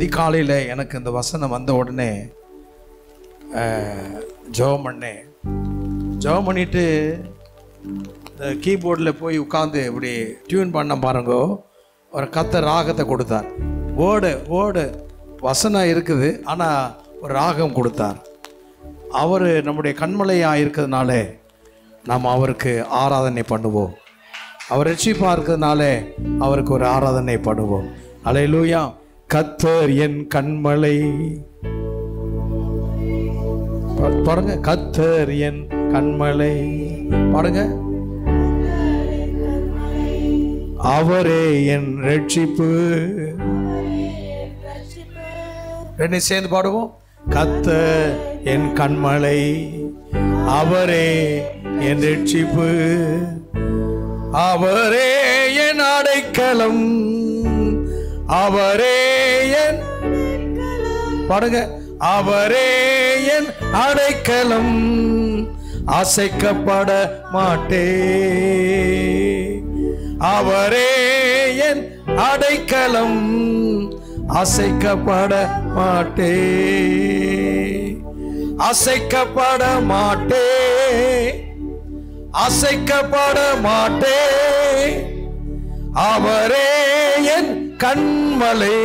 அதிகாலையில் எனக்கு இந்த வசனம் வந்த உடனே ஜெபம் பண்ணேன். ஜெபம் பண்ணிவிட்டு இந்த கீபோர்டில் போய் உட்காந்து இப்படி டியூன் பண்ண பாருங்கோ. ஒரு கர்த்தர் ராகத்தை கொடுத்தார். வேர்டு வசனம் இருக்குது, ஆனால் ஒரு ராகம் கொடுத்தார். அவர் நம்முடைய கண்மலையாக இருக்கிறதுனால நாம் அவருக்கு ஆராதனை பண்ணுவோம். அவர் ரட்சிப்பாக இருக்கிறதுனால அவருக்கு ஒரு ஆராதனை பண்ணுவோம். அல்லேலூயா. கர்த்தர் என் கண்மலை. பாருங்க, கர்த்தர் என் கண்மலை. பாருங்க, அவரே என் ரட்சிப்பு. ரெண்டு சேர்ந்து பாடுவோம். கர்த்தர் என் கண்மலை, அவரே என் ரட்சிப்பு, அவரே என் அடைக்கலம், அவரே என் பாடுங்க, அவரே என் அடைக்கலம், அசைக்கப்பட மாட்டே. அவரே என் அடைக்கலம், அசைக்கப்பட மாட்டே, அசைக்கப்பட மாட்டே, அசைக்கப்பட மாட்டே. அவரே என் கண்மலை,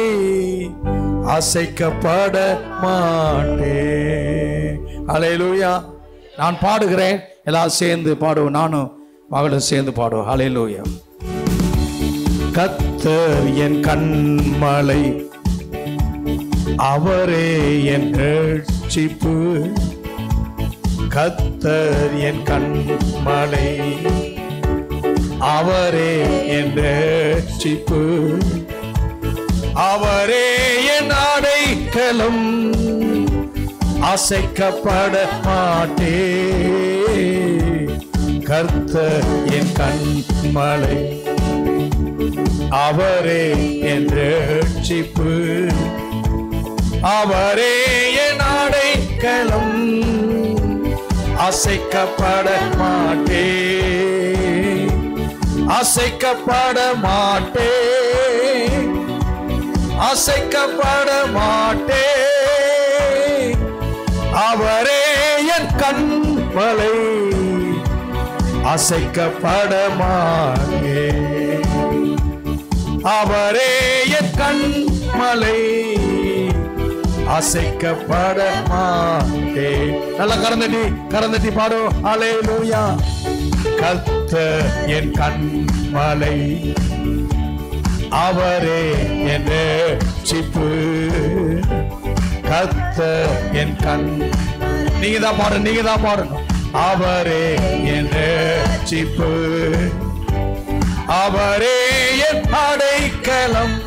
அசைக்கப்பட மாட்டே. அல்லேலூயா. நான் பாடுகிறேன், எல்லாரும் சேர்ந்து பாடுவோம். நானும் மகளும் சேர்ந்து பாடுவோம். அல்லேலூயா. கர்த்தர் என் கண்மலை, அவரே என் ரட்சிப்பு, கர்த்தர் என் கண்மலை, அவரே என் ரட்சிப்பு, அவரே என் அடைக்கலம், அசைக்கப்பட மாட்டே. கர்த்தர் என் கண்மலை, அவரே என் ரட்சிப்பு, அவரே என் அடைக்கலம், அசைக்கப்பட மாட்டே, அசைக்கப்பட மாட்டே, அசைக்கப்பட மாட்டே. அவரே என் கண்மலை, அசைக்கப்பட மாட்டே, அவரே என் கண்மலை, அசைக்கப்பட மாட்டே. நல்லா கரந்தட்டி பாடும். அல்லேலூயா. கர்த்தர் என் கண்மலை, அவரே என் ரட்சிப்பு, கர்த்தர் என் கண். நீங்க தான் பாடணும். அவரே என் ரட்சிப்பு, அவரே என் அடைக்கலம்,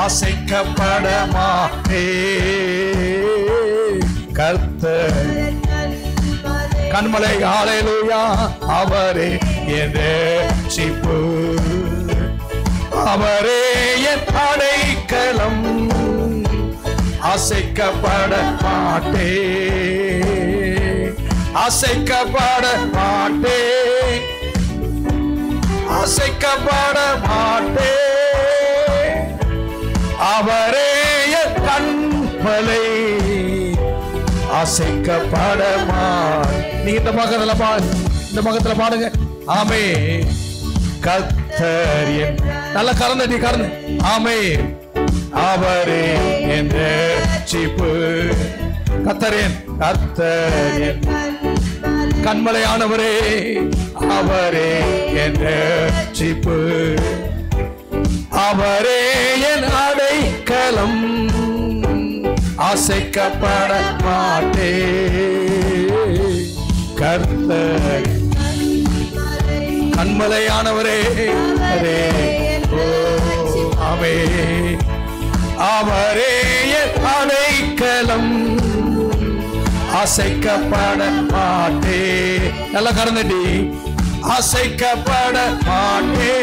அசைக்கப்பட மாட்டே. கர்த்தர் கண்மலை. அல்லேலூயா. அவரே என் ரட்சிப்பு, அவரே என் அடைக்கலம், அசைக்கப்பட மாட்டே, அசைக்கப்பட மாட்டே, அசைக்கப்பட மாட்டே. அவரே என் கண்மலை, அசைக்கப்பட மாட்டே. நீ இந்த பக்கத்துல பாடுங்க. ஆமே. கர்த்தர் என் நல்ல கரந்து. ஆமே. அவரே என் ரட்சிப்பு, கர்த்தர் என் கண்மலையானவரே, அவரே என் ரட்சிப்பு, அவரே என் அடைக்கலம், அசைக்கப்பட மாட்டே. கர்த்தர் கண்மலையானவரே, ஆமே. அவரே என் அடைக்கலம், அசைக்கப்பட மாட்டே. நல்ல கரந்தடி. அசைக்கப்பட மாட்டே,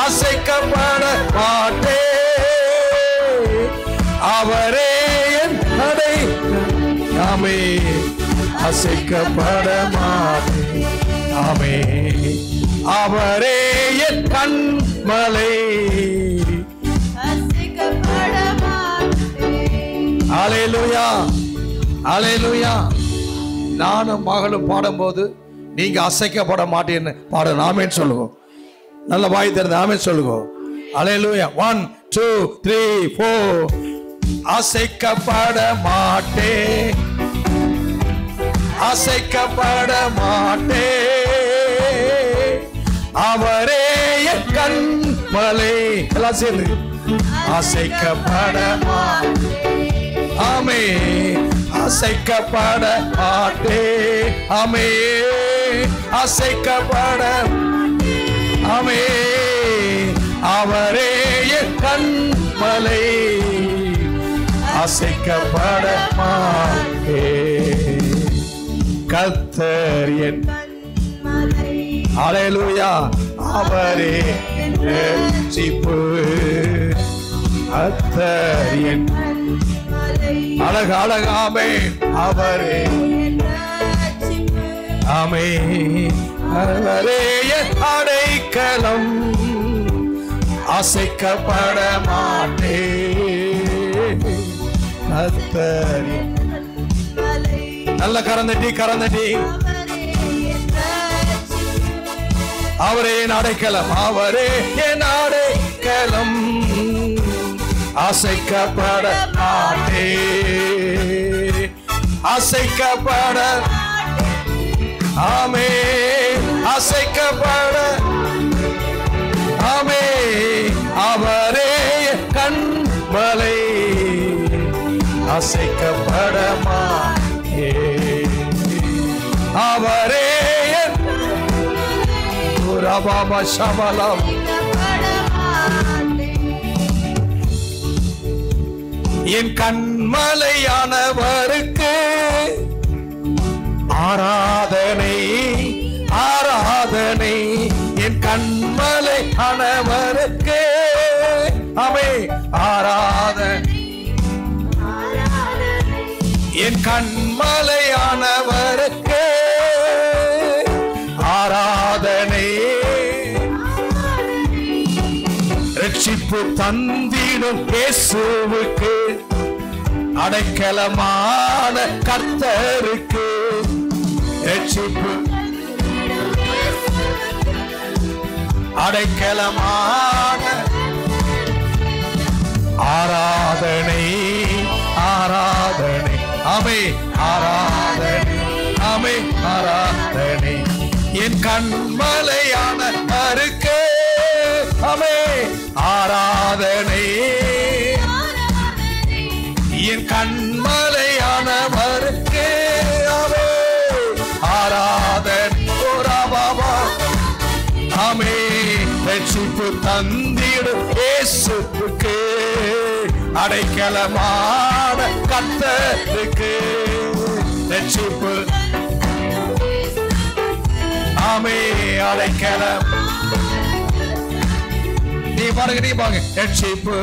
அசைக்கப்பட மாட்டே. அவரே என் அடைக்கலம், ஆமே. அசைக்கப்பட மாட்டே. ஆமே. அவரே என் கண்மலை, ஹல்லேலூயா, ஹல்லேலூயா. நானும் மகளும் பாடும்போது நீங்க அசைக்கப்பட மாட்டேன்னு பாடணும். ஆமென் சொல்லுவோம். நல்ல வாய் திறந்து ஆமென் சொல்லுவோம். ஹல்லேலூயா. 1 2 3 4. அசைக்கப்பட மாட்டேன், அசைக்கப்பட மாட்டேன், அவரே என் கண்மலை. எல்லாம் சேர்ந்து அசைக்கப்பட மாட்டேன். ஆமே, அசைக்கப்பட மாட்டேன். ஆமே, அசைக்கப்பட. ஆமே, அவரே என் கண்மலை, அசைக்கப்பட மாட்டேன். கர்த்தர் என் ஹல்லேலூயா, அவரே ரட்சிப்பு. கர்த்தர் என் அழகு அழகாமே, அவரே. ஆமே, அவரே என் அடைக்கலம், அசைக்கப்பட மாட்டேன். கர்த்தர் நல்ல கரந்தட்டி கரந்தட்டி. அவரே என் அடைக்கலம், அவரே என் அடைக்கலம், அசைக்கப்பட மாட்டேன், அசைக்கப்பட. ஆமே, அசைக்கப்பட. ஆமே, அவரே கண்மலை, அசைக்கப்பட மாட்டேன், அவரே ரபாபா சபலம். என் கண்மலையானவருக்கு ஆராதனை, ஆராதனை. என் கண்மலையானவருக்கு ஆமே, ஆராதனை. என் கண்மலையானவருக்கு ஆராதனை. ரட்சிப்பு தந்திடும் இயேசுவுக்கு, அடைக்கலமான கர்த்தருக்கு. ரட்சிப்பு அடைக்கலமான. ஆராதனை, ஆராதனை. ஆமே, ஆராதனை. ஆமே, ஆராதனை. என் கண்மலையான அருக்கு. ஆமே, ஆராதனை. என் கண்மலையானவருக்கு. ஆமே, ஆராதனை. ஓராபாபா. ஆமே, ரட்சிப்பு தந்திடும் இயேசுவுக்கு, அடைக்கலமான கர்த்தருக்கு. ரட்சிப்பு. ஆமே, அடைக்கலம். நீ பாருங்க, நீ பாருங்க. ரட்சிப்பு.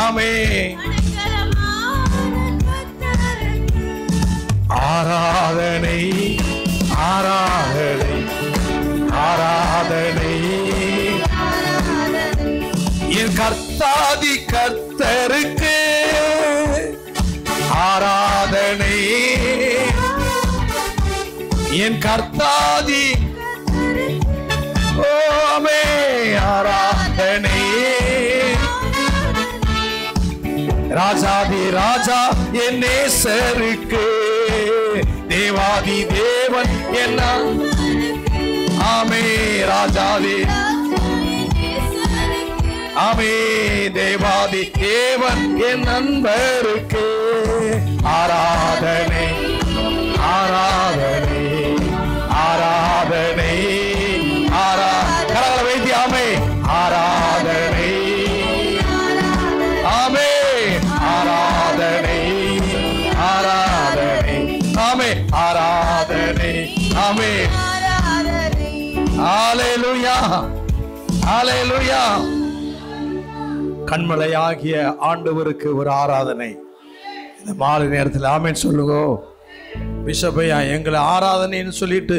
ஆமே, ஆராதனை, ஆராதனை, ஆராதனை. என் கர்த்தாதி கர்த்தருக்கு ஆராதனை. என் கர்த்தாதி. ஓமே, ஆராதனை. ராஜாதி ராஜா என் நேசருக்கு, தேவாதி தேவன் என்ன. ஆமே, ராஜாதி. ஆமே, தேவாதி தேவன் என் நண்பருக்கு. ஆராதனை, ஆராதனை, ஆராதனை. கரங்களை வைத்தி. ஆமே, ஆராதனை. ஆமே, ஆராதனை, ஆராதனை. ஆமே, ஆராதனை. ஆமே, ஹல்லேலூயா, ஹல்லேலூயா. கண்மலையாகிய ஆண்டவருக்கு ஒரு ஆராதனை. இந்த மாலை நேரத்தில் ஆமென் சொல்லுங்க. பிஷப்பையா, எங்களை ஆராதனைன்னு சொல்லிட்டு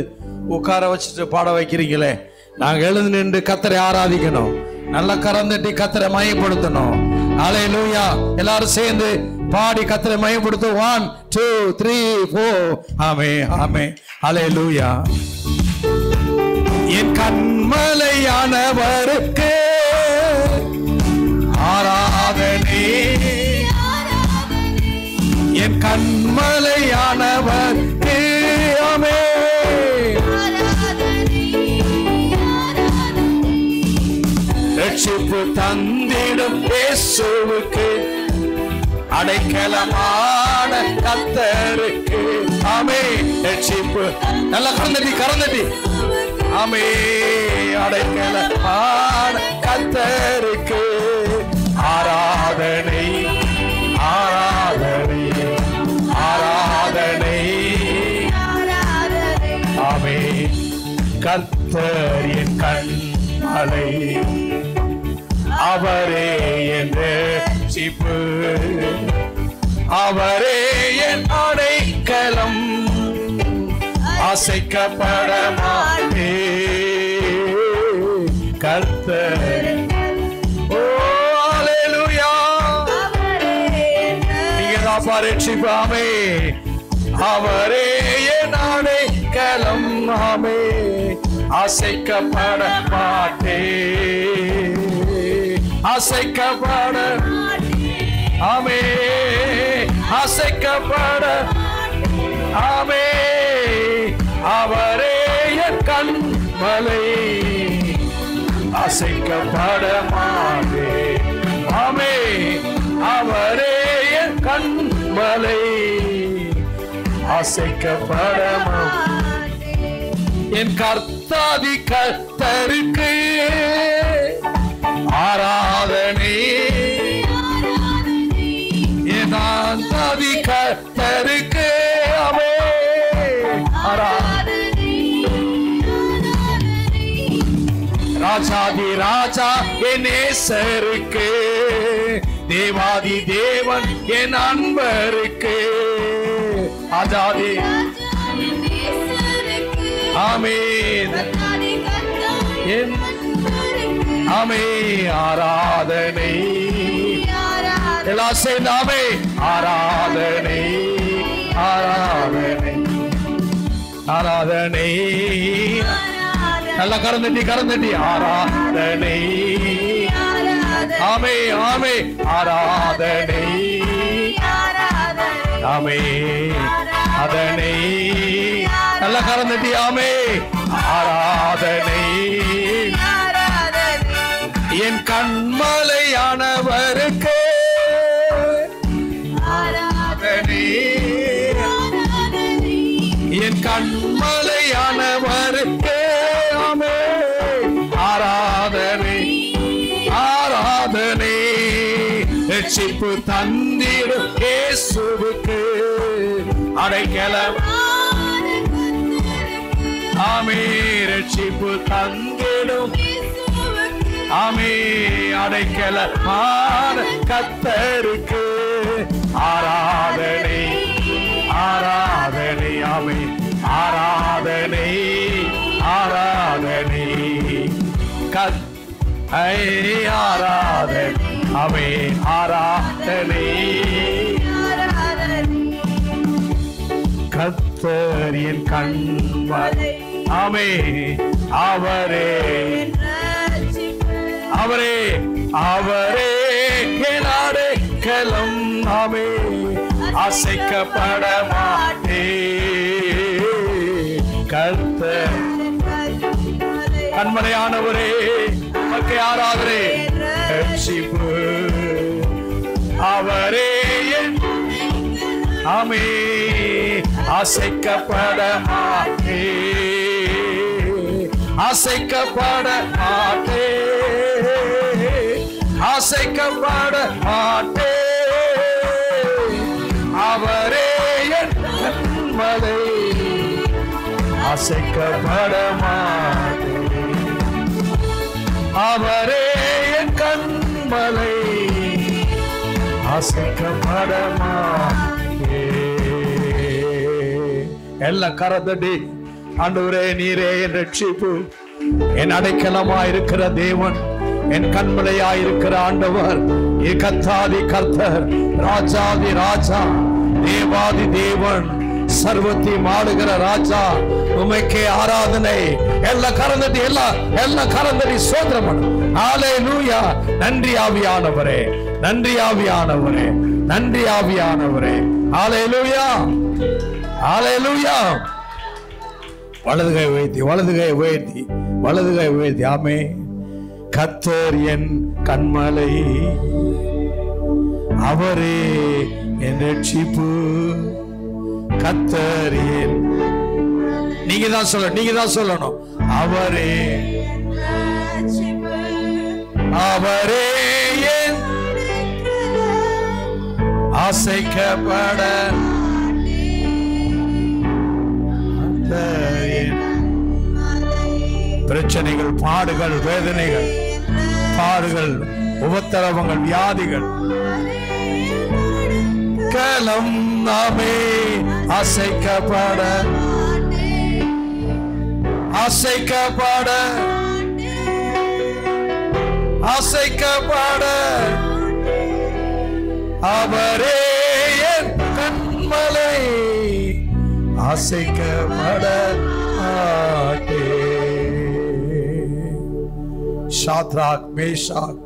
உட்கார வச்சுட்டு பாட வைக்கிறீங்களே, நாங்கள் எழுந்து நின்று கர்த்தரை ஆராதிக்கணும். நல்ல கரம் தட்டி கர்த்தரை மையப்படுத்தணும். ஹல்லேலூயா. எல்லாரும் சேர்ந்து பாடி கர்த்தரை மகிமைப்படுத்துவோம். 1 2 3 4. ஆமென் ஆமென். ஹல்லேலூயா. என் கண்மலையானவருக்கு ஆராதனை, என் கண்மலையானவருக்கு ஆமென். ரட்சிப்பு தந்திடும் இயேசுவுக்கு, அடைக்கலமான கர்த்தருக்கு ஆமென். ரட்சிப்பு நல்லா கரந்தட்டி ஆமென். அடைக்கலமான கர்த்தருக்கு ஆராதனை ஆராதனை ஆராதனை ஆமென். கர்த்தர் என் கண்மலை, அவரே என் ரட்சிப்பு, அவரே என் அடைக்கலம், அசைக்கப்பட மாட்டேன். கர்த்தர் ஓ ஹல்லேலூயா. நீங்க தான் ரட்சிப்பு ஆமென். அவரே என் அடைக்கலம் ஆமென், அசைக்கப்பட மாட்டேன். அசைக்கப்பட ஆமென், அசைக்கப்பட ஆமென். அவரே என் கண்மலை, அசைக்கப்பட மாட்டேன் ஆமென். அவரே என் கண்மலை, அசைக்கப்பட மாட்டேன். என் கர்த்தாதி கர்த்தருக்கு ஆராதனை, என் ஆந்தாதி கர்த்தருக்கு ஆமென் ஆராதனை. ராஜாதி ராஜா என் நேசருக்கு, தேவாதி தேவன் என் அன்பருக்கு, ஆஜாதி ஆமென் என் ஆமென். ஆராதனை எல்லாம் சேர்ந்து ஆமென். ஆராதனை ஆராதனை ஆராதனை நல்லா கரந்தட்டி ஆராதனை ஆமென் ஆமென். ஆராதனை ஆமென் அதனை நல்லா கரந்தட்டி ஆமென். ஆராதனை என் கண்மலையானவருக்கு ஆராதனை, என் கண்மலையானவருக்கு ஆமென். ஆராதனை ஆராதனை. ரட்சிப்பு தந்திடும் இயேசுவுக்கு, அடைக்கலம் ஆமென். ரட்சிப்பு தந்திடும் ஆமென், அடைக்கலமான கர்த்தருக்கு ஆராதனை ஆராதனை ஆமென். ஆராதனை ஆராதனை ஆராதனை ஆமென். ஆராதனை கர்த்தர் என் கண்மலை ஆமென். அவரே அவரே அவரே என் அடைக்கலம் ஆமென், அசைக்கப்பட மாட்டேன். கர்த்தர் கண்மலையானவரே, உமக்கு ஆராதனை ரட்சிப்பு, அவரே என் ஆமென், அசைக்கப்பட மாட்டேன். அசைக்கப்பட மாட்டேன், அசைக்கப்பட மாட்டேன். அவரே என் கண்மலை, அசைக்கப்பட மாட்டேன். அவரே என் கண்மலை, அசைக்கப்பட மாட்டேன். எல்லாம் கரத்தடி ஆண்டவரே, நீரே என் ரட்சிப்பு, என் அடைக்கலமாயிருக்கிற தேவன், என் கண்மலையாயிருக்கிற ஆண்டவர், கர்த்தாதி கர்த்தர், ராஜாதி ராஜா, தேவாதி தேவன், சர்வத்தையும் ஆளுகிற ராஜா, உமைக்கே ஆராதனை. எல்லாம் கலந்தடி, எல்லாம் கலந்தடி சோதரம். ஹல்லேலூயா. நன்றி ஆவியானவரே, நன்றி ஆவியானவரே, நன்றி ஆவியானவரே. ஹல்லேலூயா, ஹல்லேலூயா. வலதுகை உயர்த்தி, வலதுகை உயர்த்தி, வலதுகை உயர்த்தி. ஆமே. கர்த்தர் என் கண்மலை, அவரே என் ரட்சிப்பு. கர்த்தர் என், நீங்க தான் சொல்லணும். அவரே, அவரே என் அசைக்கப்பட, பிரச்சனைகள், பாடுகள், வேதனைகள், பாடுகள், உபத்திரவங்கள், வியாதிகள், களம் நாமே அசைக்கப்பட, அசைக்கப்பட, அசைக்கப்பட, அவரே என் கண்மலை, அசைக்கப்பட மாட்டே. ஷாத்ராக், மேஷாக்,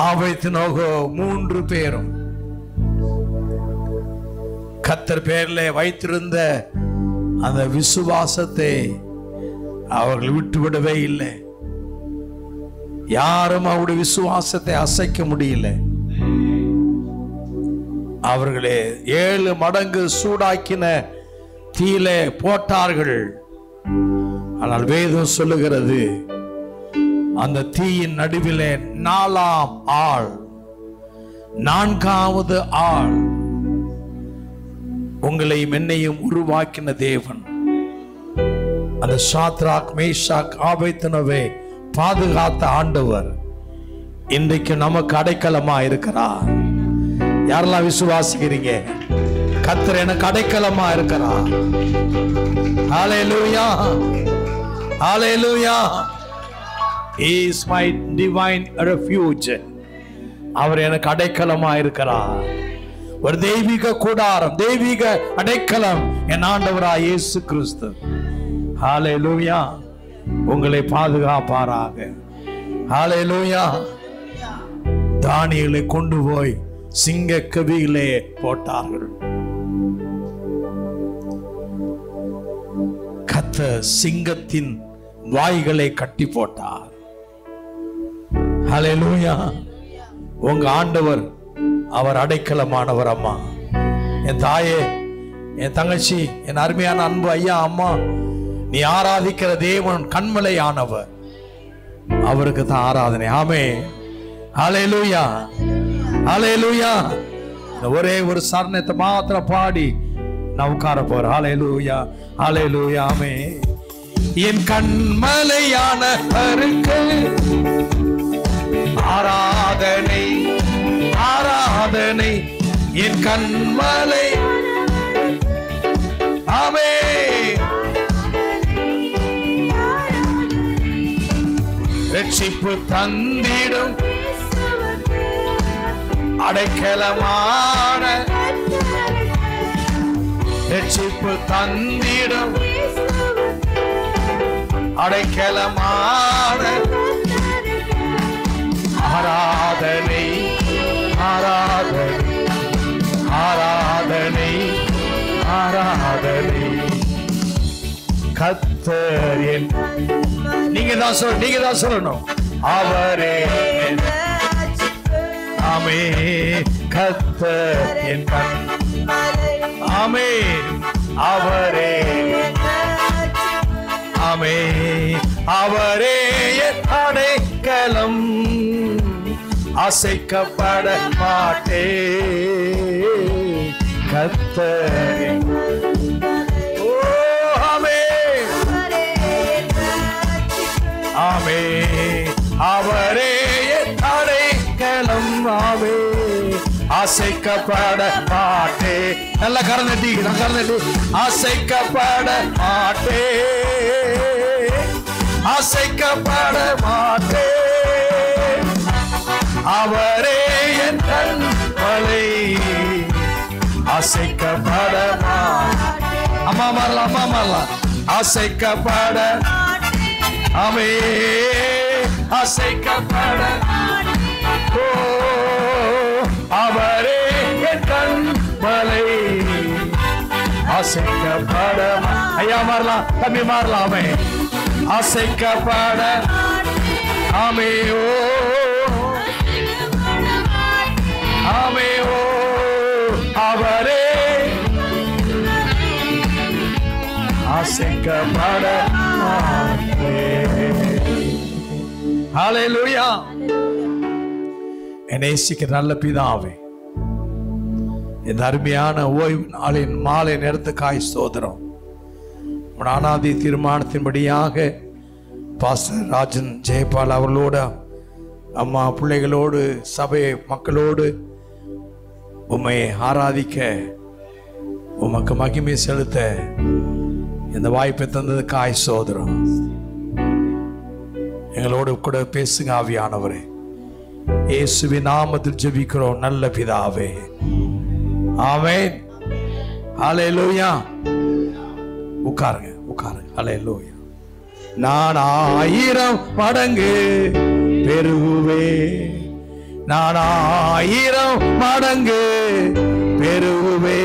ஆபேத்நேகோ 3 பேரும் கர்த்தர் பேரிலே வைத்திருந்த அந்த விசுவாசத்தை அவர்கள் விட்டுவிடவே இல்லை. யாரும் அவருடைய விசுவாசத்தை அசைக்க முடியல. அவர்களே 7 மடங்கு சூடாக்கின தீயிலே போட்டார்கள். ஆனால் வேதம் சொல்லுகிறது, அந்த தீயின் நடுவிலே 4ஆம் ஆள், 4வது ஆள், உங்களையும் என்னையும் உருவாக்கின தேவன், அந்த ஷாத்ராக், மேஷாக், ஆபேத்நேகோவை பாதுகாத்த ஆண்டவர் இன்றைக்கு நமக்கு அடைக்கலமா இருக்கிறார். யாரெல்லாம் விசுவாசிக்கிறீங்க? கர்த்தர் எனக்கு அடைக்கலமா இருக்கிறார். ஹல்லேலூயா, ஹல்லேலூயா. He is my divine refuge. அவர் எனக்கு அடைக்கலமா இருக்கிறார். ஒரு தெய்வீக கூடாரம், தெய்வீக அடைக்கலம் என் ஆண்டவராய் இயேசு கிறிஸ்து. ஹல்லேலூயா. உங்களை பாதுகாப்பாராக. ஹல்லேலூயா. தானியேலை கொண்டு போய் சிங்க கவியிலே போட்டார்கள். கர்த்தர் சிங்கத்தின் வாய்களை கட்டி போட்டார். ஹல்லேலூயா. உங்க ஆண்டவர் அவர் அடைக்கலமானவர். அம்மா, என் தாயே, என் தங்கச்சி, என் அருமையான அன்பு ஐயா, அம்மா, நீ ஆராதிக்கிற தேவன் கண்மலையானவர். அவருக்கு தான் ஆராதனை. ஆமே. ஹல்லேலூயா, ஹல்லேலூயா. ஒரே ஒரு சரணத்தை மாத்திரம் பாடி நான் உட்கார போறேன். ஹல்லேலூயா, ஹல்லேலூயா. ஆமே. என் கண்மலையானவருக்கு ஆராதனை, ஆராதனை. என் கண்மலை, ஆமே. ரட்சிப்பு தந்திடும் அடைக்கலமான, ரட்சிப்பு தந்திடும் அடைக்கலமான, ஆராதனை, ஆராதனை, ஆராதனை, ஆராதனை. கர்த்தர் என், நீங்க தான் சொல்லணும். அவரே, ஆமே. கர்த்தர் என் கண்மலை, ஆமே. அவரே, ஆமே. அவரே என் அடைக்கலம், அசைக்கப்பட மாட்டே. கர்த்தர், ஓ ஆமே, ஆமே. அவரே என் அடைக்கலம், ஆமே. அசைக்கப்பட மாட்டே. நல்ல கரநட்டி, அசைக்கப்பட மாட்டே, அசைக்கப்பட மாட்டே. அவரே என் கண்மலை அசைக்கப்பட அம்மா மாறலாம் அசைக்கப்பட அமே அசைக்கப்பட அவரே என் கண்மலை அசைக்கப்பட ஐயா மாறலாம் தம்பி மாறலாமே அசைக்கப்பட ஆமே ஓ ஆமே ஓ அவரே அசைக்கப்பட ஹல்லேலூயா. என்னை நேசிக்கிற நல்ல பிதாவே, இந்த அருமையான ஓய்வு நாளின் மாலை நேரத்துக்காய் ஸ்தோத்திரம். அனாதி தீர்மானத்தின்படியாக பாஸ்டர் ராஜன் ஜெயபால் அவர்களோடு அம்மா பிள்ளைகளோடு சபை மக்களோடு உம்மை ஆராதிக்க உமக்கு மகிமை செலுத்த இந்த வாய்ப்பை தந்ததுக்காய் ஸ்தோத்திரம். எங்களோடு கூட பேசுங்க ஆவியானவரே. இயேசுவின் நாமத்தில் ஜெபிக்கிறோம் நல்ல பிதாவே, ஆமென். ஹல்லேலூயா. உட்காருங்க. ஹல்லேலூயா. நான் 1000 மடங்கு பெருகுவே, நான் 1000 மடங்கு பெருகுவே,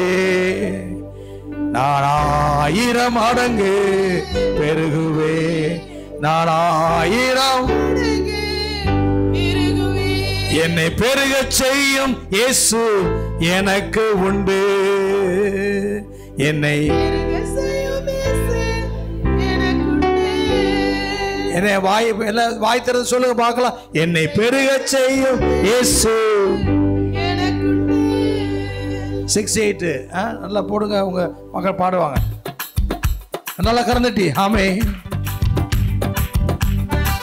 நான் 1000 மடங்கு பெருகுவே, நான் 1000 என்னை பெருகச் செய்யும் இயேசு எனக்கு உண்டு. என்னை வாய் திறந்து சொல்லுங்க பார்க்கலாம். என்னை பெருகச் செய்யும் இயேசு 6-8 நல்லா போடுங்க. உங்க மக்கள் பாடுவாங்க. நல்லா கறந்துட்டி. ஆமே.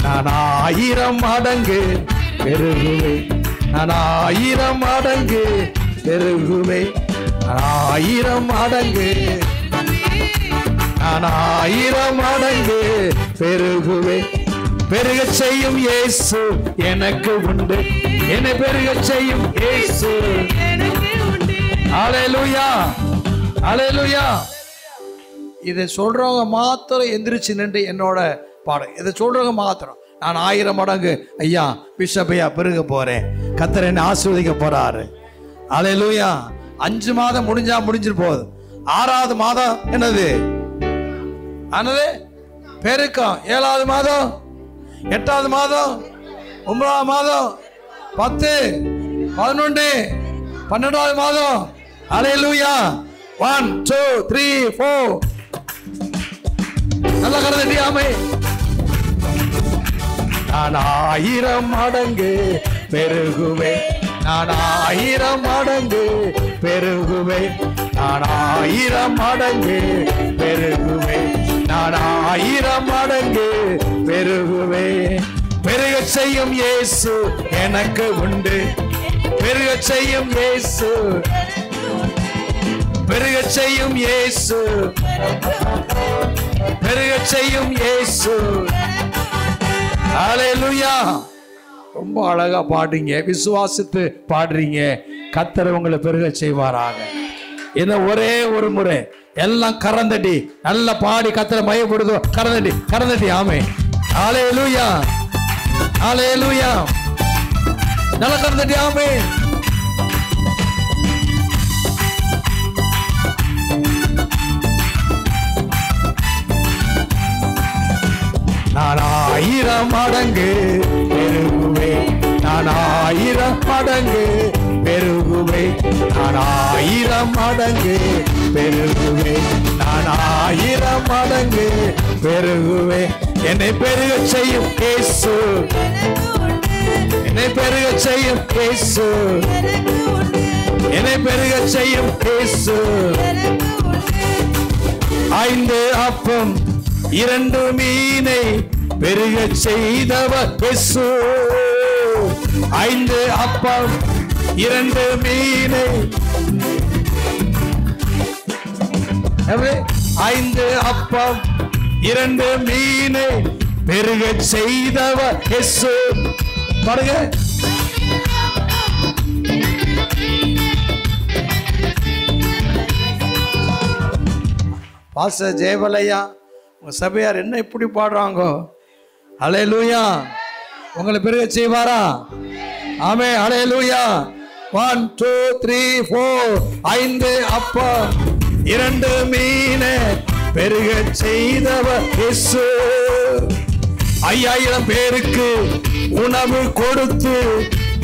நான் 1000 மடங்கு பெருகுவே, நான் 1000 மடங்கு பெருகுவே, 1000 மடங்கு, நான் 1000 மடங்கு பெருகுவே. பெருகச் செய்யும் இயேசு எனக்கு உண்டு. என்னை பெருகச் செய்யும் இயேசு. ஹல்லேலூயா. ஹல்லேலூயா. இதை சொல்றவங்க மாத்திரம் எந்திரிச்சு நின்று என்னோட பாடம். இதை சொல்றவங்க மாத்திரம். நான் 1000 மடங்கு ஐயா பிஷப் ஐயா பெருக போறேன். கர்த்தர் என்னை ஆசீர்வதிக்க போறாரு. ஹல்லேலூயா. 5 மாதம் முடிஞ்சா முடிஞ்சிட்டு போகுது. 6வது மாதம் என்னது? பெருக்கம். 7வது மாதம், 8வது மாதம், 9வது மாதம், 10, 11, 12வது மாதம். ஹல்லேலூயா. 1 2 3 4 நல்லா கருதி. ஆமே. நான் 1000 மடங்கு பெருகுவே, நான் 1000 மடங்கு பெருகுவே, நான் 1000 மடங்கு பெருகுவே, நான் 1000 மடங்கு பெருகுவே. பெருகச் செய்யும் இயேசு எனக்கு உண்டு. பெருகச் செய்யும் இயேசு, பெருகச் செய்யும் இயேசு, பெருகச் செய்யும் இயேசு. ஹல்லேலூயா. ரொம்ப அழகா பாடுறீங்க, விசுவாசித்து பாடுறீங்க. கர்த்தர் உங்களை பெருக செய்வாராக. இந்த ஒரே ஒரு முறை எல்லாம் கரந்தடி நல்லா பாடி கர்த்தரை மயப்படுதோ. கரந்தடி. ஆமே. ஹல்லேலூயா. ஹல்லேலூயா. நல்லா கரந்தடி. ஆமே. நான் 1000 மடங்கு பெருகுவே, நான் 1000 மடங்கு பெருகுவே, நான் 1000 மடங்கு பெருகுவே, நான் 1000 மடங்கு பெருகுவே. என்னை பெருகச் செய்யும் இயேசு, என்னை பெருகச் செய்யும் இயேசு, என்னை பெருகச் செய்யும் இயேசு. 5 அப்பம் 2 மீனை பெருகச் செய்தவர் இயேசு. 5 அப்பம் 2 மீனை, 5 அப்பம் 2 மீனை பெருகச் செய்தவர் இயேசு. பாருங்க. பாஸ்டர் ஜெயபாலையா உங்க சபையார் என்ன இப்படி பாடுறாங்க? ஹல்லேலூயா. உங்களை பெருக செய்வாரா? ஆமே. ஹல்லேலூயா. 1 2 3 4 5 அப்பா 2 மீன் பெருக செய்தவர் இயேசு. 5000 பேருக்கு உணவு கொடுத்து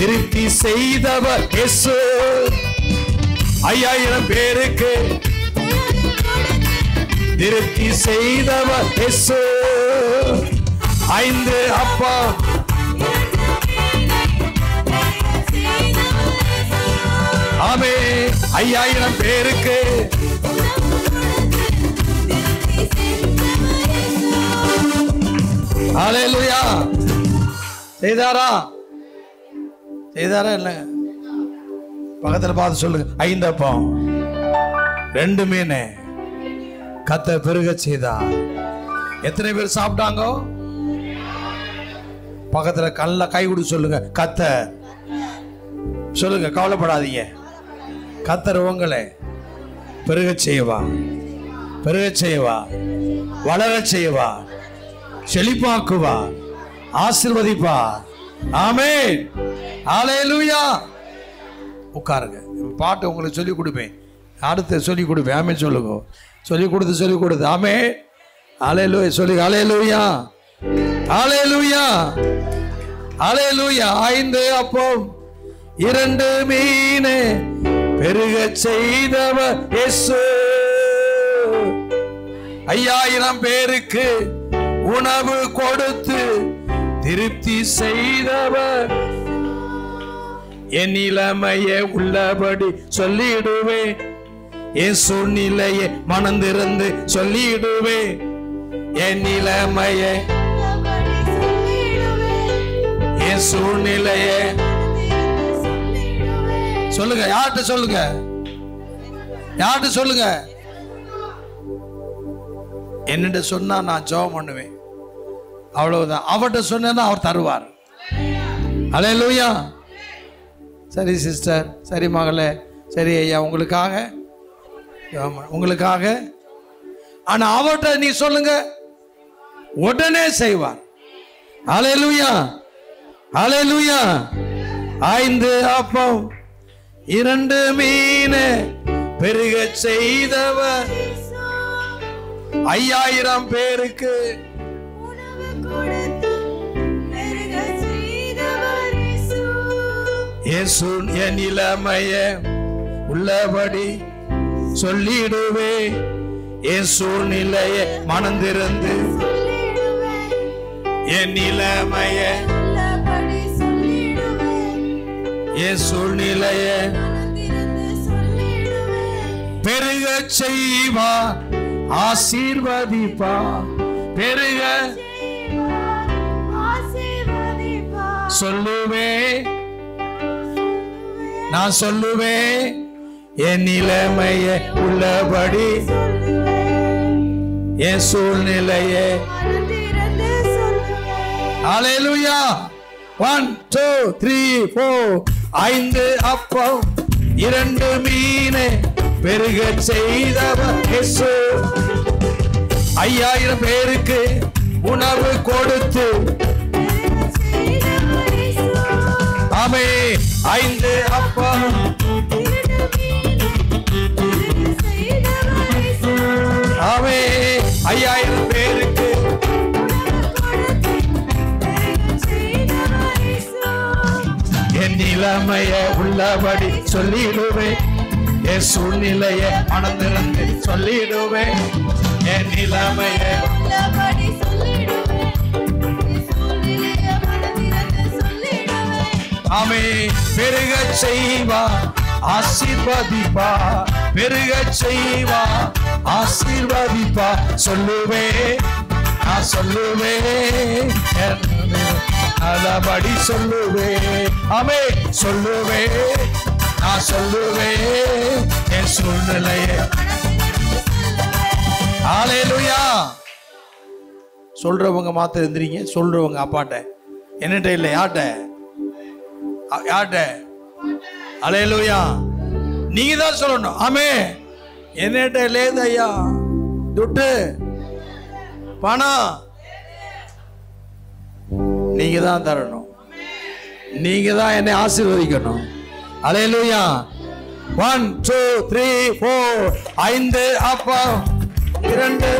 திருப்தி செய்தவர் இயேசு. 5000 பேருக்கு திருப்தி செய்தவர் இயேசு. 5 அப்பா ஆமே. 5000 பேருக்கு ஹல்லேலூயா. செய்தாரா? செய்தாரா இல்ல? பக்கத்துல பார்த்து சொல்லுங்க. 5 அப்பம் 2 மீன் கர்த்தர் பெருக செய்தார். எத்தனை பேர் சாப்பிட்டாங்க? பக்கத்துல கல்ல கை கொடு சொல்லுங்க. கர்த்தர் சொல்லுங்க. கவலைப்படாதீங்க. கர்த்தர் உங்களை பெருக செய்வா, பெருக செய்வா, வளர செய்வா, செழிப்பாக்குவா, ஆசீர்வதிப்பா. ஆமென். ஹல்லேலூயா. உட்காருங்க. பாட்டு உங்களுக்கு சொல்லி கொடுப்பேன். அடுத்து சொல்லி கொடுப்பேன். ஆமென் சொல்லுங்க. சொல்லி கொடுத்து ஆமென். ஹல்லேலூயா சொல்லி. ஹல்லேலூயா. ஹல்லேலூயா. ஹல்லேலூயா. 5 அப்பம் 2 மீன் பெருக செய்தவர் இயேசு. 5000 பேருக்கு உணவு கொடுத்து திருப்தி செய்தவர். என் நிலைமையை உள்ளபடி சொல்லிடுவேன். என் சூழ்நிலையை மனந்திருந்து சொல்லிடுவேன். என் நிலைமையை என் சூழ்நிலையை சொல்லுங்க. யார்கிட்ட சொல்லுங்க? யார்கிட்ட சொல்லுங்க? என்னிட்ட சொன்னா நான் ஜெபம் பண்ணுவேன். அவ்வளவுதான். அவர்கிட்ட சொன்னா அவர் தருவார். ஹல்லேலூயா. சரி சிஸ்டர், சரி மகளே, சரி ஐயா, உங்களுக்காக உங்களுக்காக. ஆனா அவர்கிட்ட நீ சொல்லுங்க, உடனே செய்வார். ஹல்லேலூயா. ஹல்லேலூயா. 5 அப்பம் 2 மீன் பெருக செய்தவர். 5000 பேருக்கு இயேசு. என் நிலைமையை உள்ளபடி சொல்லிடுவே. என் சூழ்நிலையை மனந்திருந்து என் நிலைமையை என் சூழ்நிலையை பெருக செய்வா, ஆசீர்வதிப்பா. பெருக சொல்லுவே, நான் சொல்லுவே. என் நிலைமையை உள்ளபடி என் சூழ்நிலையை. ஹல்லேலூயா. 1 2 3 4 5 அப்பம் 2 மீன் பெருக செய்தவர் இயேசு. 5000 பேருக்கு உணவு கொடுத்து ஆமே. 5 அப்பம் ஆமே. 5000 பேருக்கு என் நிலைமையை உள்ளபடி சொல்லிடுவேன். என் சூழ்நிலையை மனந்திருந்து சொல்லிடுவேன். என் நிலைமையை உள்ளபடி சொல்லிடுவேன். ஆமே. பெருக செய்வா, ஆசீர்வதிப்பா. பெருக செய்வா, ஆசீர்வதிப்பா. சொல்லுவே, நான் சொல்லுவே. நல்லபடி சொல்லுவே. ஆமே. சொல்லுவே, நான் சொல்லுவே. என் சூழ்நிலையை. ஹல்லேலூயா. சொல்றவங்க மாத்திரம் இருந்தீங்க. சொல்றவங்க அப்பாட்ட, என்னட்ட இல்லை. யார்கிட்ட? யார்கிட்ட? ஹல்லேலூயா. நீங்க தான் சொல்லணும். ஆமே. என்னட்ட லேது ஐயா, துட்டு, பணம் நீங்க தான் தரணும். நீங்க தான் என்னை ஆசீர்வதிக்கணும். அல்லேலூயா. 1 2 3 4 5 அப்பா 2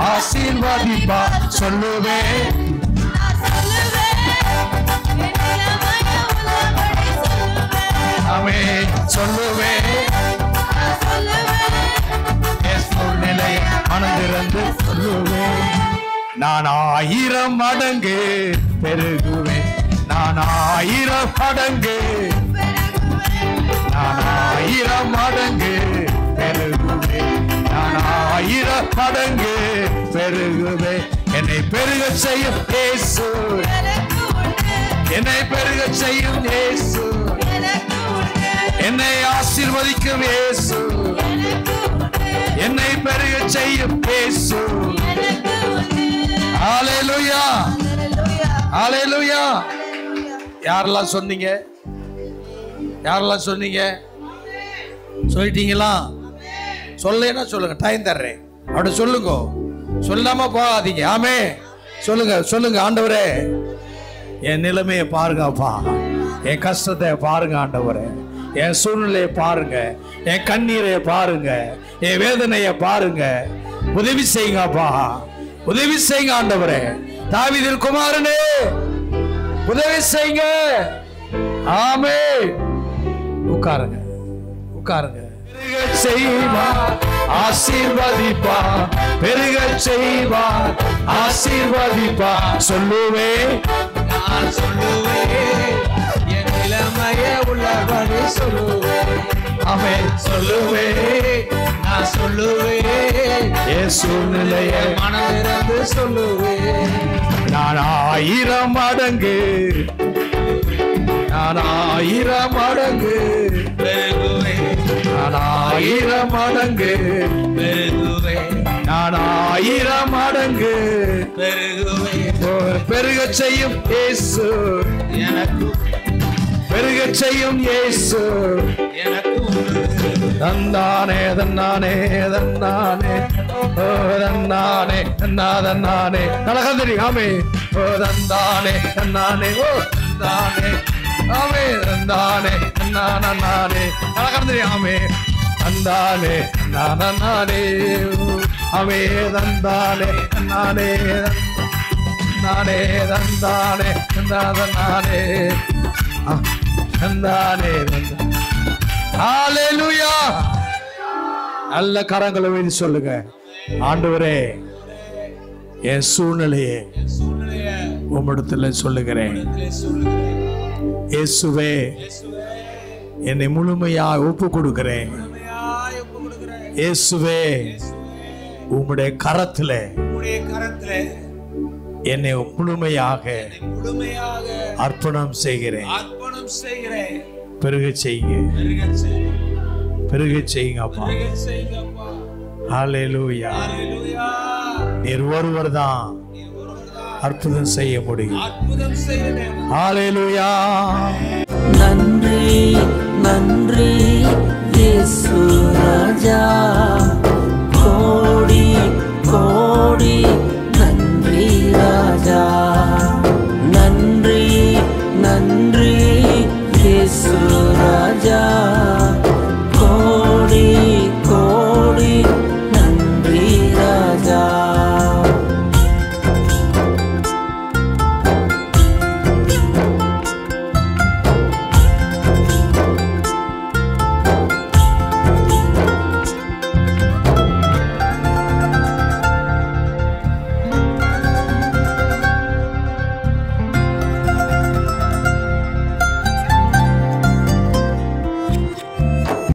ஆசீர்வதிப்பா சொல்லுவே. ஆமே சொல்லுவே. சூழ்நிலை மனதிறந்து சொல்லுவே. நான் 1000 மடங்கு பெருகுவேன். நான் 1000 மடங்கு, நான் 1000 மடங்கு பெருகுவேன். நான் 1000 மடங்கு பெருகுவேன். என்னை பெருக செய்யும் இயேசு, என்னை பெருக செய்யும் இயேசு, என்னை ஆசீர்வதிக்கும் இயேசு, என்னை பெருக செய்யும் இயேசு. ஹல்லேலூயா, ஹல்லேலூயா. யாரெல்லாம் சொன்னீங்க? யாரெல்லாம் சொன்னீங்க? சொல்லிட்டீங்களா? சொல்லேன்னா சொல்லுங்க, டைம் தர்றேன். அப்படி சொல்லுங்க, சொல்லாம போகாதீங்க. ஆமே சொல்லுங்க, சொல்லுங்க. ஆண்டவரே என் நிலைமையை பாருங்கப்பா, என் கஷ்டத்தை பாருங்க ஆண்டவரே, என் சூழ்நிலையை பாருங்க, என் கண்ணீரை பாருங்க, என் வேதனையை பாருங்க. உதவி செய்யுங்கப்பா, உதவி செய்யுங்க ஆண்டவரே. தாவீதின் குமாரனே உதவி செய்யுங்க. ஆமே. உட்காருங்க, உட்காருங்க. பெருக செய்வார் ஆசீர்வதிப்பார், பெருக செய்வார் ஆசீர்வதிப்பார். சொல்லுவே, நான் சொல்லுவே, என் நிலைமையே உள்ளபடி சொல்லுவே. ஆமே சொல்லுவே, நான் சொல்லுவே, என் சூழ்நிலையை மனதிறந்து சொல்லுவே. நான் 1000 மடங்கு, நான் 1000 மடங்கு பெருகுவேன். நான் 1000 மடங்கு பெருகுவேன். நான் 1000 மடங்கு பெருகுவேன். பெருக செய்யும் இயேசு எனக்கு, பெருக செய்யும் இயேசு எனக்கு. தன்னானே தன்னானே தன்னானே ஓ தன்னானே தன்னானே நலகந்தரி. ஆமே ஓ தந்தானே தன்னானே ஓ தந்தானே. ஆமே தந்தானே தன்னானே நலகந்தரி. ஆமே தந்தானே நானே. ஆமே தந்தானே தன்னானே நானே தந்தானே தந்தானே தந்தானே. ஹல்லேலூயா. நல்ல கரங்களை வைத்து சொல்லுங்க, ஆண்டவரே என் சூழ்நிலையை உம்மிடத்துல சொல்லுகிறேன். இயேசுவே என்னை முழுமையாக ஒப்பு கொடுக்கிறேன். இயேசுவே உம்முடைய கரத்துல என்னை முழுமையாக அர்ப்பணம் செய்கிறேன். பெருக செய்யுங்க, பெருக செய்யுங்க அப்பா. ஹல்லேலூயா. நீர் ஒருவர் தான் அற்புதம் செய்ய முடியும். ஹல்லேலூயா. நன்றி நன்றி இயேசு ராஜா.